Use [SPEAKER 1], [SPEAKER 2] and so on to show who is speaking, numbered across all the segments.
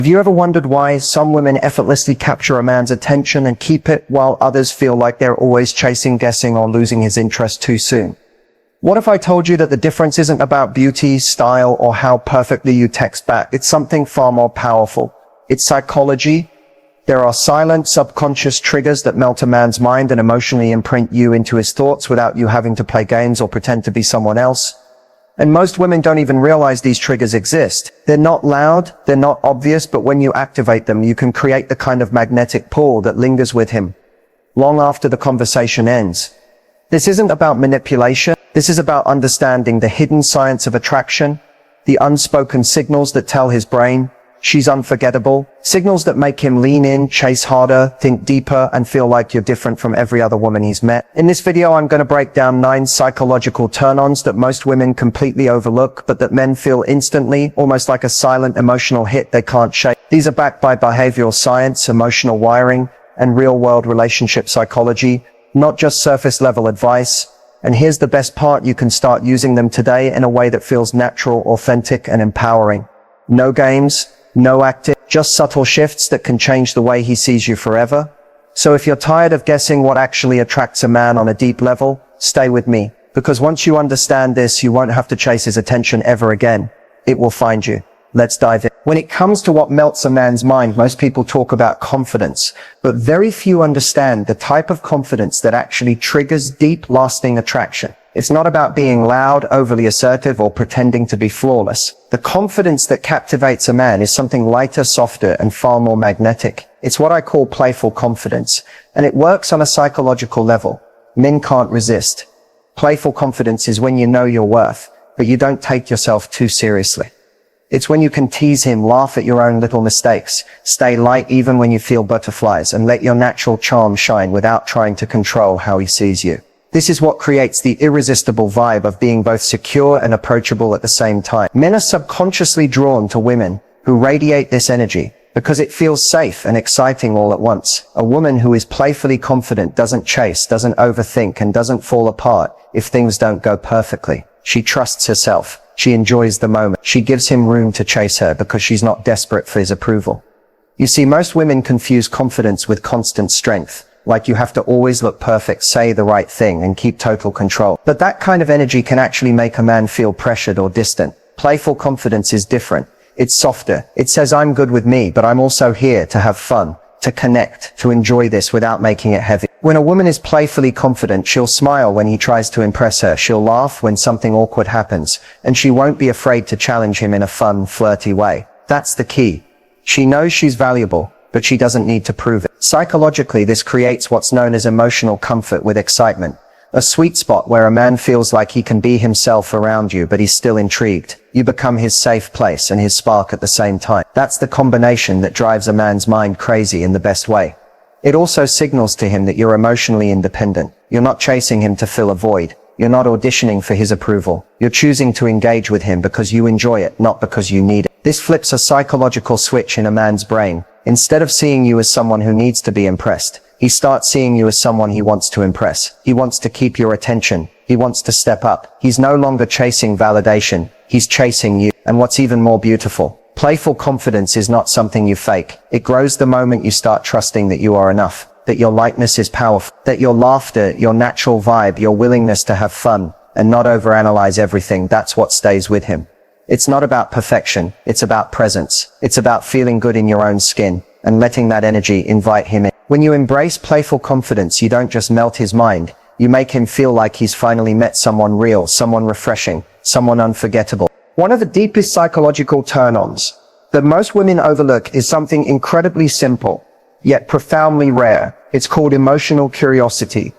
[SPEAKER 1] Have you ever wondered why some women effortlessly capture a man's attention and keep it, while others feel like they're always chasing, guessing, or losing his interest too soon? What if I told you that the difference isn't about beauty, style, or how perfectly you text back? It's something far more powerful. It's psychology. There are silent, subconscious triggers that melt a man's mind and emotionally imprint you into his thoughts without you having to play games or pretend to be someone else. And most women don't even realize these triggers exist. They're not loud, they're not obvious, but when you activate them, you can create the kind of magnetic pull that lingers with him long after the conversation ends. This isn't about manipulation. This is about understanding the hidden science of attraction, the unspoken signals that tell his brain, she's unforgettable, signals that make him lean in, chase harder, think deeper, and feel like you're different from every other woman he's met. In this video, I'm going to break down 9 psychological turn-ons that most women completely overlook, but that men feel instantly, almost like a silent emotional hit they can't shake. These are backed by behavioral science, emotional wiring, and real-world relationship psychology, not just surface-level advice. And here's the best part: you can start using them today in a way that feels natural, authentic, and empowering. No games, no acting, just subtle shifts that can change the way he sees you forever. So if you're tired of guessing what actually attracts a man on a deep level, stay with me. Because once you understand this, you won't have to chase his attention ever again. It will find you. Let's dive in. When it comes to what melts a man's mind, most people talk about confidence, but very few understand the type of confidence that actually triggers deep, lasting attraction. It's not about being loud, overly assertive, or pretending to be flawless. The confidence that captivates a man is something lighter, softer, and far more magnetic. It's what I call playful confidence, and it works on a psychological level. Men can't resist. Playful confidence is when you know your worth, but you don't take yourself too seriously. It's when you can tease him, laugh at your own little mistakes, stay light even when you feel butterflies, and let your natural charm shine without trying to control how he sees you. This is what creates the irresistible vibe of being both secure and approachable at the same time. Men are subconsciously drawn to women who radiate this energy because it feels safe and exciting all at once. A woman who is playfully confident doesn't chase, doesn't overthink, and doesn't fall apart if things don't go perfectly. She trusts herself. She enjoys the moment. She gives him room to chase her because she's not desperate for his approval. You see, most women confuse confidence with constant strength. Like you have to always look perfect, say the right thing, and keep total control. But that kind of energy can actually make a man feel pressured or distant. Playful confidence is different. It's softer. It says, I'm good with me, but I'm also here to have fun, to connect, to enjoy this without making it heavy. When a woman is playfully confident, she'll smile when he tries to impress her. She'll laugh when something awkward happens, and she won't be afraid to challenge him in a fun, flirty way. That's the key. She knows she's valuable, but she doesn't need to prove it. Psychologically, this creates what's known as emotional comfort with excitement. A sweet spot where a man feels like he can be himself around you, but he's still intrigued. You become his safe place and his spark at the same time. That's the combination that drives a man's mind crazy in the best way. It also signals to him that you're emotionally independent. You're not chasing him to fill a void. You're not auditioning for his approval. You're choosing to engage with him because you enjoy it, not because you need it. This flips a psychological switch in a man's brain. Instead of seeing you as someone who needs to be impressed, he starts seeing you as someone he wants to impress. He wants to keep your attention. He wants to step up. He's no longer chasing validation. He's chasing you. And what's even more beautiful, playful confidence is not something you fake. It grows the moment you start trusting that you are enough, that your lightness is powerful, that your laughter, your natural vibe, your willingness to have fun and not overanalyze everything, that's what stays with him. It's not about perfection. It's about presence. It's about feeling good in your own skin and letting that energy invite him in. When you embrace playful confidence, you don't just melt his mind. You make him feel like he's finally met someone real, someone refreshing, someone unforgettable. One of the deepest psychological turn-ons that most women overlook is something incredibly simple, yet profoundly rare. It's called emotional curiosity.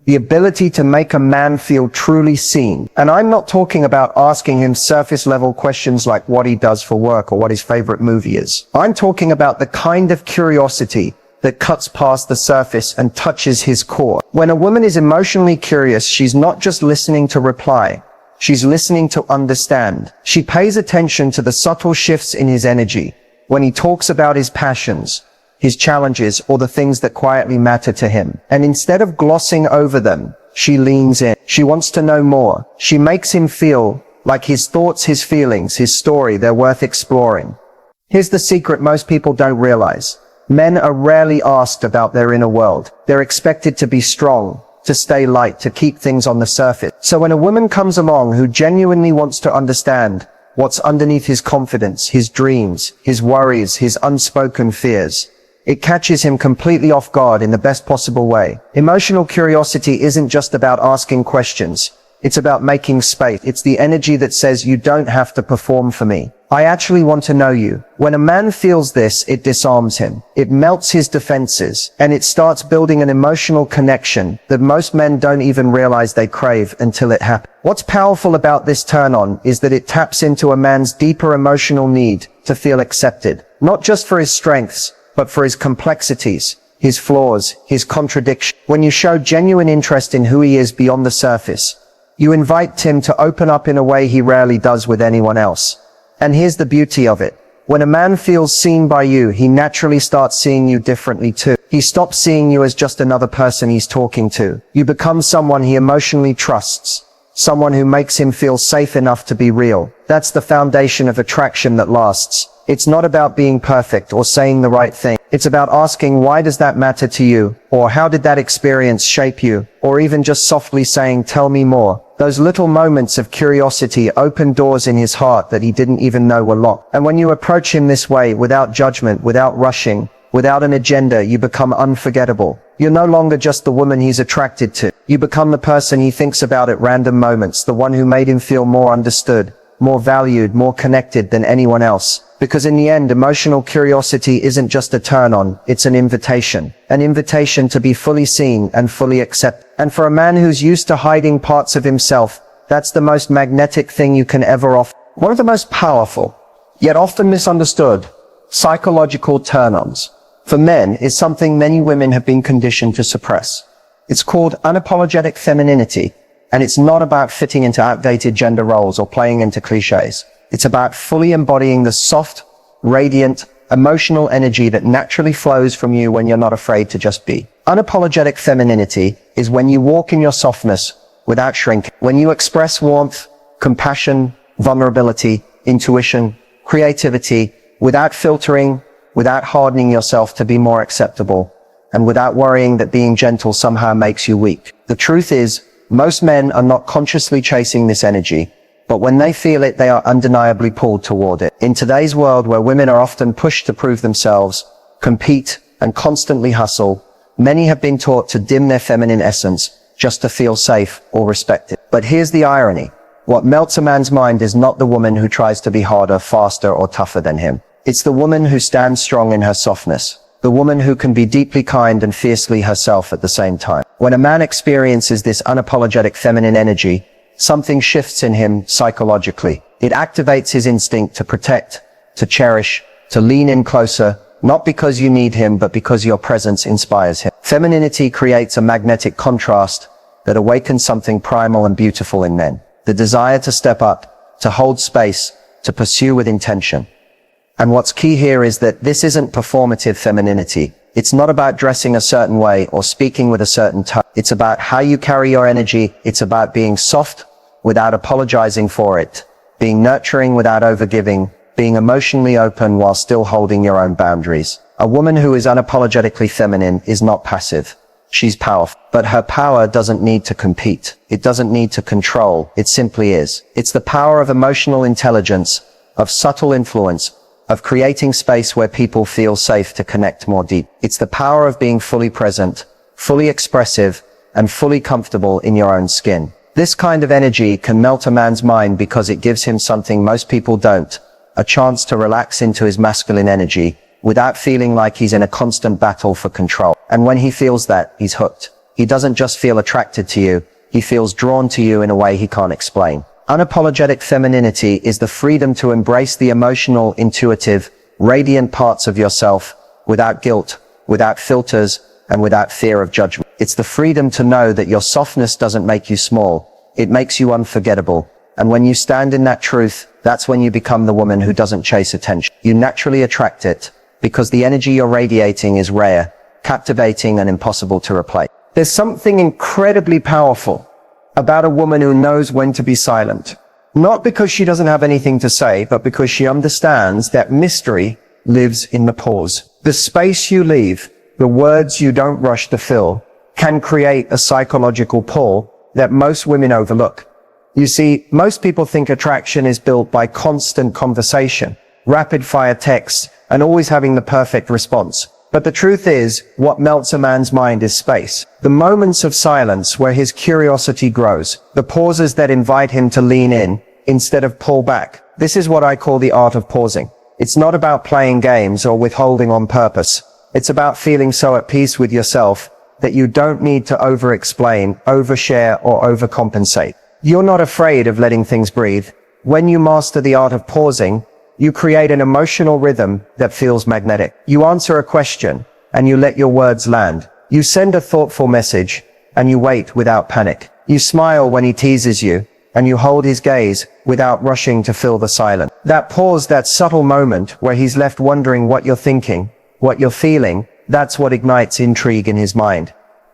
[SPEAKER 1] The ability to make a man feel truly seen. And I'm not talking about asking him surface-level questions like what he does for work or what his favorite movie is. I'm talking about the kind of curiosity that cuts past the surface and touches his core. When a woman is emotionally curious, she's not just listening to reply. She's listening to understand. She pays attention to the subtle shifts in his energy when he talks about his passions, his challenges, or the things that quietly matter to him. And instead of glossing over them, she leans in. She wants to know more. She makes him feel like his thoughts, his feelings, his story, they're worth exploring. Here's the secret most people don't realize. Men are rarely asked about their inner world. They're expected to be strong, to stay light, to keep things on the surface. So when a woman comes along who genuinely wants to understand what's underneath his confidence, his dreams, his worries, his unspoken fears, it catches him completely off guard in the best possible way. Emotional curiosity isn't just about asking questions. It's about making space. It's the energy that says, you don't have to perform for me. I actually want to know you. When a man feels this, it disarms him. It melts his defenses, and it starts building an emotional connection that most men don't even realize they crave until it happens. What's powerful about this turn-on is that it taps into a man's deeper emotional need to feel accepted, not just for his strengths, but for his complexities, his flaws, his contradictions. When you show genuine interest in who he is beyond the surface, you invite him to open up in a way he rarely does with anyone else. And here's the beauty of it. When a man feels seen by you, he naturally starts seeing you differently too. He stops seeing you as just another person he's talking to. You become someone he emotionally trusts, someone who makes him feel safe enough to be real. That's the foundation of attraction that lasts. It's not about being perfect or saying the right thing. It's about asking, why does that matter to you? Or how did that experience shape you? Or even just softly saying, tell me more. Those little moments of curiosity open doors in his heart that he didn't even know were locked. And when you approach him this way, without judgment, without rushing, without an agenda, you become unforgettable. You're no longer just the woman he's attracted to. You become the person he thinks about at random moments, the one who made him feel more understood, more valued, more connected than anyone else. Because in the end, emotional curiosity isn't just a turn-on, it's an invitation. An invitation to be fully seen and fully accepted. And for a man who's used to hiding parts of himself, that's the most magnetic thing you can ever offer. One of the most powerful, yet often misunderstood, psychological turn-ons for men is something many women have been conditioned to suppress. It's called unapologetic femininity, and it's not about fitting into outdated gender roles or playing into cliches. It's about fully embodying the soft, radiant, emotional energy that naturally flows from you when you're not afraid to just be. Unapologetic femininity is when you walk in your softness without shrinking. When you express warmth, compassion, vulnerability, intuition, creativity, without filtering, without hardening yourself to be more acceptable, and without worrying that being gentle somehow makes you weak. The truth is, most men are not consciously chasing this energy, but when they feel it, they are undeniably pulled toward it. In today's world where women are often pushed to prove themselves, compete, and constantly hustle, many have been taught to dim their feminine essence just to feel safe or respected. But here's the irony. What melts a man's mind is not the woman who tries to be harder, faster, or tougher than him. It's the woman who stands strong in her softness. The woman who can be deeply kind and fiercely herself at the same time. When a man experiences this unapologetic feminine energy, something shifts in him psychologically. It activates his instinct to protect, to cherish, to lean in closer, not because you need him, but because your presence inspires him. Femininity creates a magnetic contrast that awakens something primal and beautiful in men. The desire to step up, to hold space, to pursue with intention. And what's key here is that this isn't performative femininity. It's not about dressing a certain way or speaking with a certain tone. It's about how you carry your energy. It's about being soft without apologizing for it, being nurturing without overgiving, being emotionally open while still holding your own boundaries. A woman who is unapologetically feminine is not passive. She's powerful. But her power doesn't need to compete. It doesn't need to control. It simply is. It's the power of emotional intelligence, of subtle influence, of creating space where people feel safe to connect more deep. It's the power of being fully present, fully expressive, and fully comfortable in your own skin. This kind of energy can melt a man's mind because it gives him something most people don't, a chance to relax into his masculine energy without feeling like he's in a constant battle for control. And when he feels that, he's hooked. He doesn't just feel attracted to you, he feels drawn to you in a way he can't explain. Unapologetic femininity is the freedom to embrace the emotional, intuitive, radiant parts of yourself without guilt, without filters, and without fear of judgment. It's the freedom to know that your softness doesn't make you small. It makes you unforgettable. And when you stand in that truth, that's when you become the woman who doesn't chase attention. You naturally attract it because the energy you're radiating is rare, captivating, and impossible to replace. There's something incredibly powerful about a woman who knows when to be silent. Not because she doesn't have anything to say, but because she understands that mystery lives in the pause. The space you leave, the words you don't rush to fill, can create a psychological pull that most women overlook. You see, most people think attraction is built by constant conversation, rapid-fire texts, and always having the perfect response. But the truth is, what melts a man's mind is space. The moments of silence where his curiosity grows, the pauses that invite him to lean in instead of pull back. This is what I call the art of pausing. It's not about playing games or withholding on purpose. It's about feeling so at peace with yourself that you don't need to over-explain, overshare, or overcompensate. You're not afraid of letting things breathe. When you master the art of pausing, you create an emotional rhythm that feels magnetic. You answer a question, and you let your words land. You send a thoughtful message, and you wait without panic. You smile when he teases you, and you hold his gaze without rushing to fill the silence. That pause, that subtle moment where he's left wondering what you're thinking, what you're feeling, that's what ignites intrigue in his mind.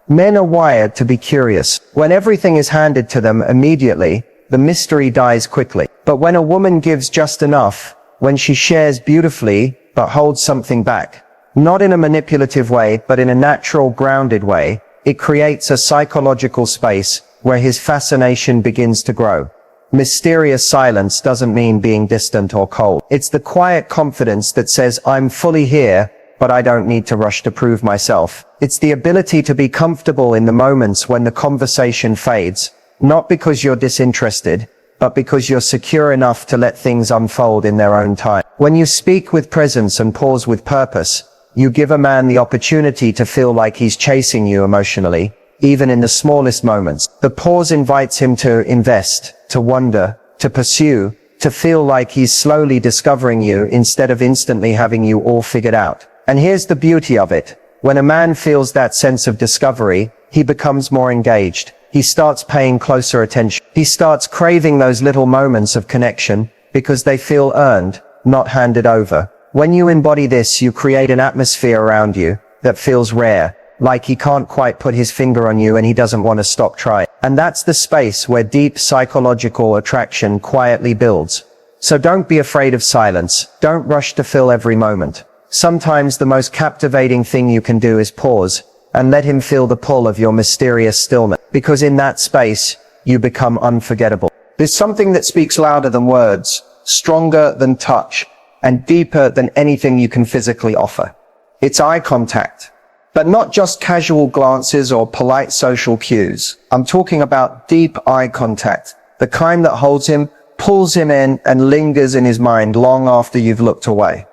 [SPEAKER 1] Men are wired to be curious. When everything is handed to them immediately, the mystery dies quickly. But when a woman gives just enough, when she shares beautifully, but holds something back, not in a manipulative way, but in a natural, grounded way, it creates a psychological space where his fascination begins to grow. Mysterious silence doesn't mean being distant or cold. It's the quiet confidence that says, I'm fully here, but I don't need to rush to prove myself. It's the ability to be comfortable in the moments when the conversation fades, not because you're disinterested, but because you're secure enough to let things unfold in their own time. When you speak with presence and pause with purpose, you give a man the opportunity to feel like he's chasing you emotionally, even in the smallest moments. The pause invites him to invest, to wonder, to pursue, to feel like he's slowly discovering you instead of instantly having you all figured out. And here's the beauty of it. When a man feels that sense of discovery, he becomes more engaged. He starts paying closer attention. He starts craving those little moments of connection because they feel earned, not handed over. When you embody this, you create an atmosphere around you that feels rare, like he can't quite put his finger on you and he doesn't want to stop trying. And that's the space where deep psychological attraction quietly builds. So don't be afraid of silence. Don't rush to fill every moment. Sometimes the most captivating thing you can do is pause and let him feel the pull of your mysterious stillness. Because in that space, you become unforgettable. There's something that speaks louder than words, stronger than touch, and deeper than anything you can physically offer. It's eye contact. But not just casual glances or polite social cues. I'm talking about deep eye contact, the kind that holds him, pulls him in, and lingers in his mind long after you've looked away.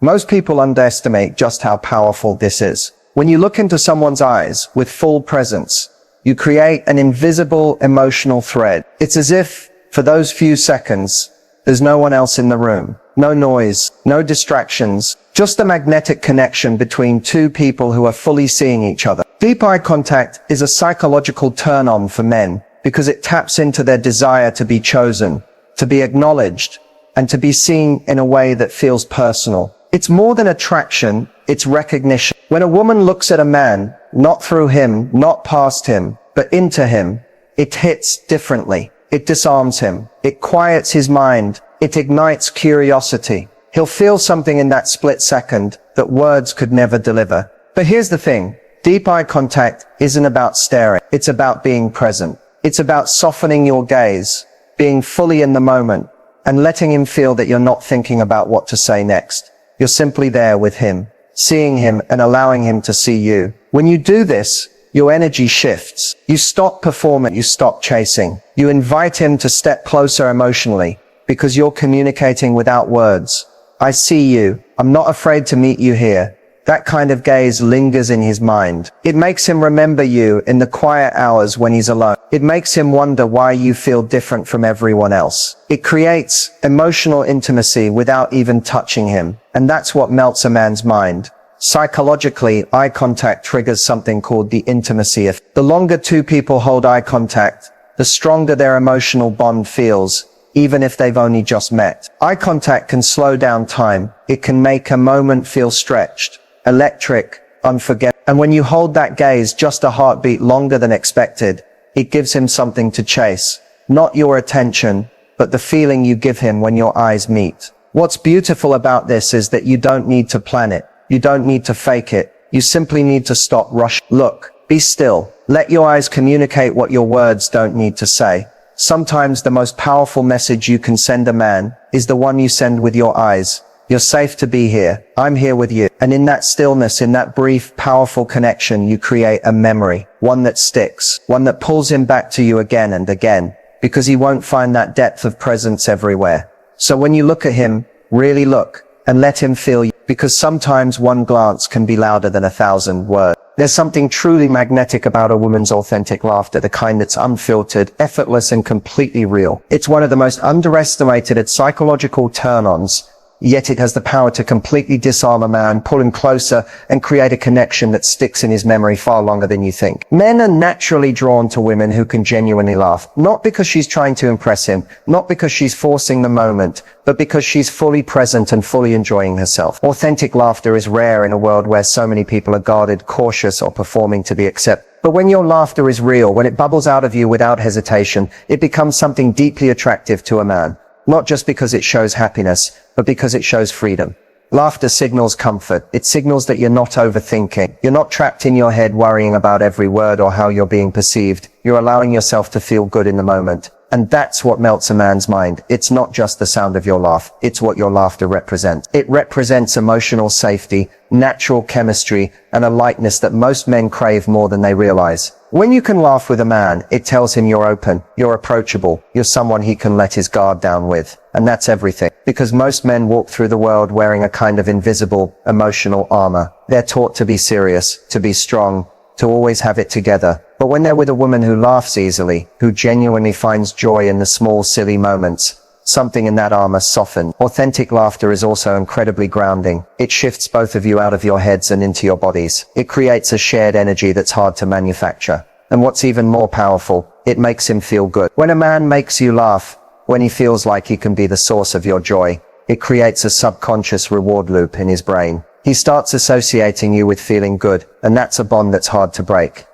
[SPEAKER 1] Most people underestimate just how powerful this is. When you look into someone's eyes with full presence, you create an invisible emotional thread. It's as if, for those few seconds, there's no one else in the room. No noise, no distractions, just a magnetic connection between two people who are fully seeing each other. Deep eye contact is a psychological turn-on for men because it taps into their desire to be chosen, to be acknowledged, and to be seen in a way that feels personal. It's more than attraction, it's recognition. When a woman looks at a man, not through him, not past him, but into him, it hits differently. It disarms him. It quiets his mind. It ignites curiosity. He'll feel something in that split second that words could never deliver. But here's the thing. Deep eye contact isn't about staring. It's about being present. It's about softening your gaze, being fully in the moment, and letting him feel that you're not thinking about what to say next. You're simply there with him, seeing him and allowing him to see you. When you do this, your energy shifts. You stop performing, you stop chasing. You invite him to step closer emotionally because you're communicating without words. I see you. I'm not afraid to meet you here. That kind of gaze lingers in his mind. It makes him remember you in the quiet hours when he's alone. It makes him wonder why you feel different from everyone else. It creates emotional intimacy without even touching him. And that's what melts a man's mind. Psychologically, eye contact triggers something called the intimacy effect. The longer two people hold eye contact, the stronger their emotional bond feels, even if they've only just met. Eye contact can slow down time. It can make a moment feel stretched, electric, unforgettable. And when you hold that gaze just a heartbeat longer than expected, it gives him something to chase. Not your attention, but the feeling you give him when your eyes meet. What's beautiful about this is that you don't need to plan it. You don't need to fake it. You simply need to stop rushing. Look, be still. Let your eyes communicate what your words don't need to say. Sometimes the most powerful message you can send a man is the one you send with your eyes. You're safe to be here. I'm here with you. And in that stillness, in that brief, powerful connection, you create a memory, one that sticks, one that pulls him back to you again and again, because he won't find that depth of presence everywhere. So when you look at him, really look and let him feel you, because sometimes one glance can be louder than 1,000 words. There's something truly magnetic about a woman's authentic laughter, the kind that's unfiltered, effortless, and completely real. It's one of the most underestimated psychological turn-ons, yet it has the power to completely disarm a man, pull him closer, and create a connection that sticks in his memory far longer than you think. Men are naturally drawn to women who can genuinely laugh, not because she's trying to impress him, not because she's forcing the moment, but because she's fully present and fully enjoying herself. Authentic laughter is rare in a world where so many people are guarded, cautious, or performing to be accepted. But when your laughter is real, when it bubbles out of you without hesitation, it becomes something deeply attractive to a man. Not just because it shows happiness, but because it shows freedom. Laughter signals comfort. It signals that you're not overthinking. You're not trapped in your head worrying about every word or how you're being perceived. You're allowing yourself to feel good in the moment. And that's what melts a man's mind. It's not just the sound of your laugh. It's what your laughter represents. It represents emotional safety, natural chemistry, and a lightness that most men crave more than they realize. When you can laugh with a man, it tells him you're open, you're approachable, you're someone he can let his guard down with. And that's everything. Because most men walk through the world wearing a kind of invisible, emotional armor. They're taught to be serious, to be strong, to always have it together. But when they're with a woman who laughs easily, who genuinely finds joy in the small, silly moments, something in that armor softens. Authentic laughter is also incredibly grounding. It shifts both of you out of your heads and into your bodies. It creates a shared energy that's hard to manufacture. And what's even more powerful, it makes him feel good. When a man makes you laugh, when he feels like he can be the source of your joy, it creates a subconscious reward loop in his brain. He starts associating you with feeling good, and that's a bond that's hard to break.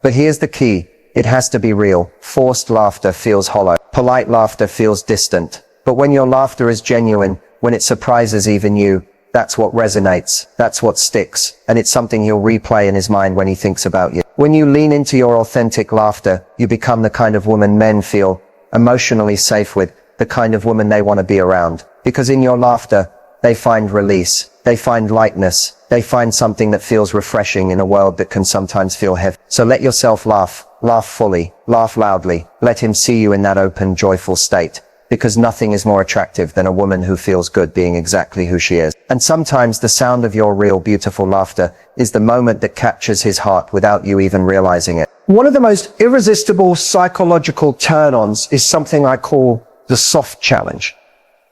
[SPEAKER 1] But here's the key. It has to be real. Forced laughter feels hollow. Polite laughter feels distant. But when your laughter is genuine, when it surprises even you, that's what resonates. That's what sticks. And it's something he'll replay in his mind when he thinks about you. When you lean into your authentic laughter, you become the kind of woman men feel emotionally safe with, the kind of woman they want to be around. Because in your laughter, they find release. They find lightness. They find something that feels refreshing in a world that can sometimes feel heavy. So let yourself laugh. Laugh fully. Laugh loudly. Let him see you in that open, joyful state. Because nothing is more attractive than a woman who feels good being exactly who she is. And sometimes the sound of your real, beautiful laughter is the moment that captures his heart without you even realizing it. One of the most irresistible psychological turn-ons is something I call the soft challenge.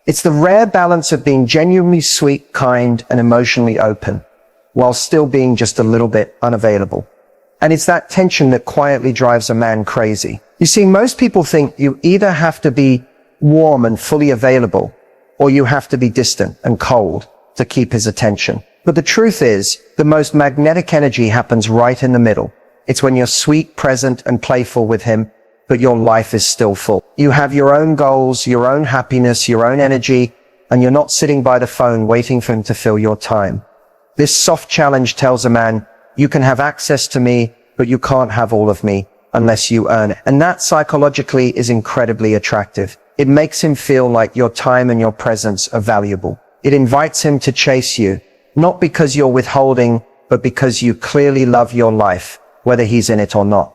[SPEAKER 1] It's the rare balance of being genuinely sweet, kind, and emotionally open, while still being just a little bit unavailable. And it's that tension that quietly drives a man crazy. You see, most people think you either have to be warm and fully available, or you have to be distant and cold to keep his attention. But the truth is, the most magnetic energy happens right in the middle. It's when you're sweet, present, and playful with him, but your life is still full. You have your own goals, your own happiness, your own energy, and you're not sitting by the phone waiting for him to fill your time. This soft challenge tells a man, you can have access to me, but you can't have all of me unless you earn it. And that psychologically is incredibly attractive. It makes him feel like your time and your presence are valuable. It invites him to chase you, not because you're withholding, but because you clearly love your life, whether he's in it or not.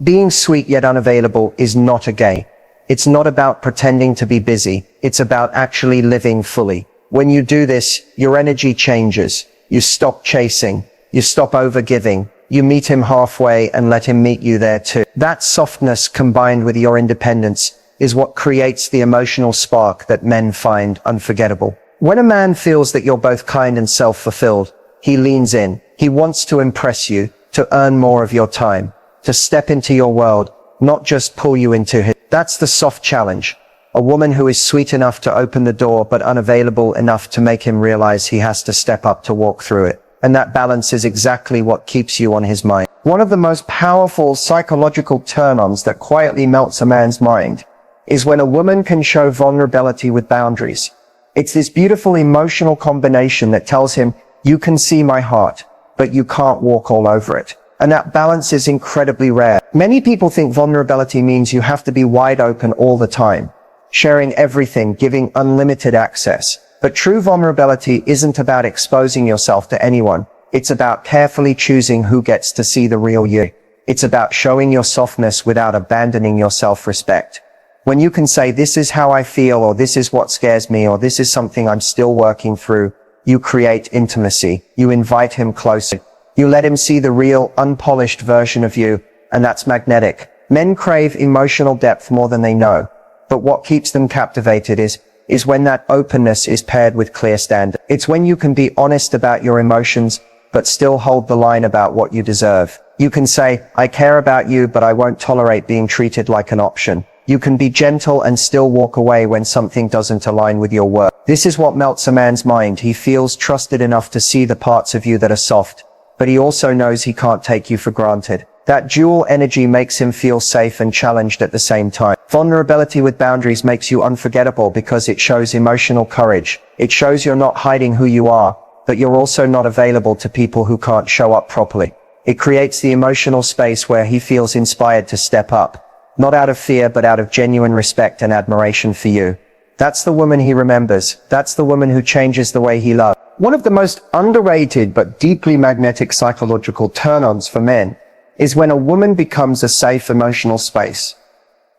[SPEAKER 1] Being sweet yet unavailable is not a game. It's not about pretending to be busy. It's about actually living fully. When you do this, your energy changes. You stop chasing. You stop overgiving. You meet him halfway and let him meet you there too. That softness combined with your independence is what creates the emotional spark that men find unforgettable. When a man feels that you're both kind and self-fulfilled, he leans in. He wants to impress you, to earn more of your time, to step into your world, not just pull you into his. That's the soft challenge. A woman who is sweet enough to open the door, but unavailable enough to make him realize he has to step up to walk through it. And that balance is exactly what keeps you on his mind. One of the most powerful psychological turn-ons that quietly melts a man's mind is when a woman can show vulnerability with boundaries. It's this beautiful emotional combination that tells him, you can see my heart, but you can't walk all over it. And that balance is incredibly rare. Many people think vulnerability means you have to be wide open all the time, sharing everything, giving unlimited access. But true vulnerability isn't about exposing yourself to anyone. It's about carefully choosing who gets to see the real you. It's about showing your softness without abandoning your self-respect. When you can say, this is how I feel, or this is what scares me, or this is something I'm still working through, you create intimacy. You invite him closer. You let him see the real, unpolished version of you, and that's magnetic. Men crave emotional depth more than they know. But what keeps them captivated is when that openness is paired with clear standards. It's when you can be honest about your emotions, but still hold the line about what you deserve. You can say, I care about you, but I won't tolerate being treated like an option. You can be gentle and still walk away when something doesn't align with your work. This is what melts a man's mind. He feels trusted enough to see the parts of you that are soft, but he also knows he can't take you for granted. That dual energy makes him feel safe and challenged at the same time. Vulnerability with boundaries makes you unforgettable because it shows emotional courage. It shows you're not hiding who you are, but you're also not available to people who can't show up properly. It creates the emotional space where he feels inspired to step up. Not out of fear, but out of genuine respect and admiration for you. That's the woman he remembers. That's the woman who changes the way he loves. One of the most underrated but deeply magnetic psychological turn-ons for men is when a woman becomes a safe emotional space.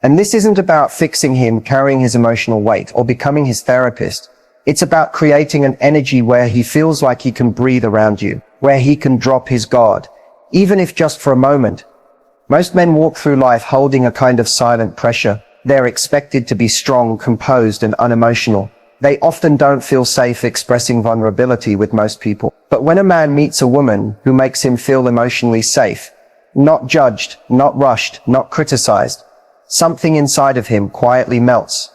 [SPEAKER 1] And this isn't about fixing him, carrying his emotional weight, or becoming his therapist. It's about creating an energy where he feels like he can breathe around you, where he can drop his guard, even if just for a moment. Most men walk through life holding a kind of silent pressure. They're expected to be strong, composed, and unemotional. They often don't feel safe expressing vulnerability with most people. But when a man meets a woman who makes him feel emotionally safe, not judged, not rushed, not criticized, something inside of him quietly melts.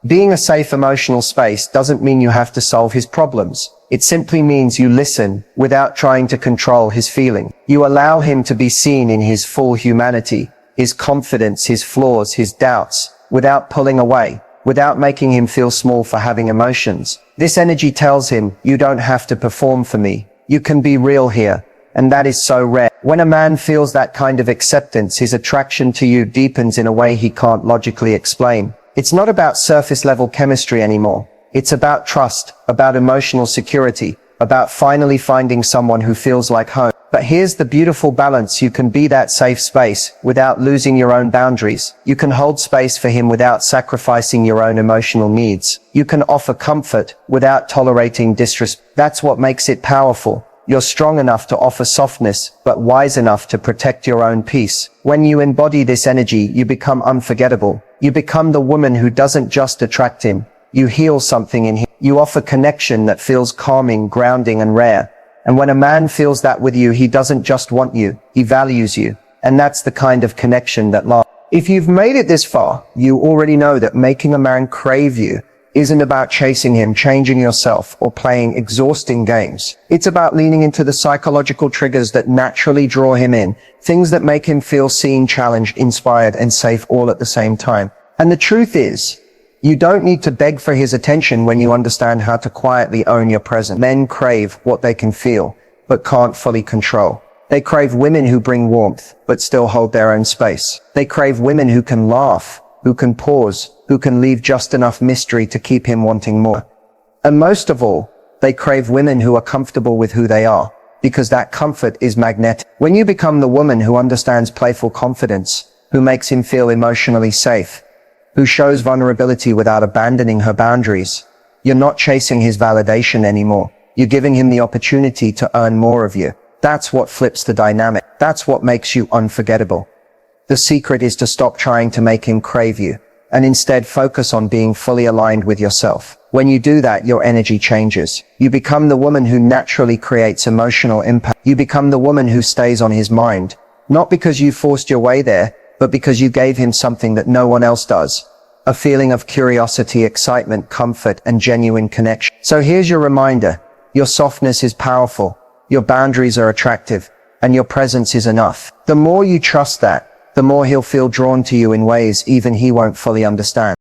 [SPEAKER 1] Being a safe emotional space doesn't mean you have to solve his problems. It simply means you listen without trying to control his feeling. You allow him to be seen in his full humanity, his confidence, his flaws, his doubts, without pulling away, without making him feel small for having emotions. This energy tells him, you don't have to perform for me. You can be real here. And that is so rare. When a man feels that kind of acceptance, his attraction to you deepens in a way he can't logically explain. It's not about surface level chemistry anymore. It's about trust, about emotional security, about finally finding someone who feels like home. But here's the beautiful balance. You can be that safe space without losing your own boundaries. You can hold space for him without sacrificing your own emotional needs. You can offer comfort without tolerating disrespect. That's what makes it powerful. You're strong enough to offer softness, but wise enough to protect your own peace. When you embody this energy, you become unforgettable. You become the woman who doesn't just attract him. You heal something in him. You offer connection that feels calming, grounding, and rare. And when a man feels that with you, he doesn't just want you, he values you. And that's the kind of connection that lasts. If you've made it this far, you already know that making a man crave you isn't about chasing him, changing yourself, or playing exhausting games. It's about leaning into the psychological triggers that naturally draw him in, things that make him feel seen, challenged, inspired, and safe all at the same time. And the truth is, you don't need to beg for his attention when you understand how to quietly own your presence. Men crave what they can feel, but can't fully control. They crave women who bring warmth, but still hold their own space. They crave women who can laugh, who can pause, who can leave just enough mystery to keep him wanting more. And most of all, they crave women who are comfortable with who they are, because that comfort is magnetic. When you become the woman who understands playful confidence, who makes him feel emotionally safe, who shows vulnerability without abandoning her boundaries, you're not chasing his validation anymore. You're giving him the opportunity to earn more of you. That's what flips the dynamic. That's what makes you unforgettable. The secret is to stop trying to make him crave you, and instead focus on being fully aligned with yourself. When you do that, your energy changes. You become the woman who naturally creates emotional impact. You become the woman who stays on his mind, not because you forced your way there, but because you gave him something that no one else does. A feeling of curiosity, excitement, comfort, and genuine connection. So here's your reminder. Your softness is powerful. Your boundaries are attractive, and your presence is enough. The more you trust that, the more he'll feel drawn to you in ways even he won't fully understand.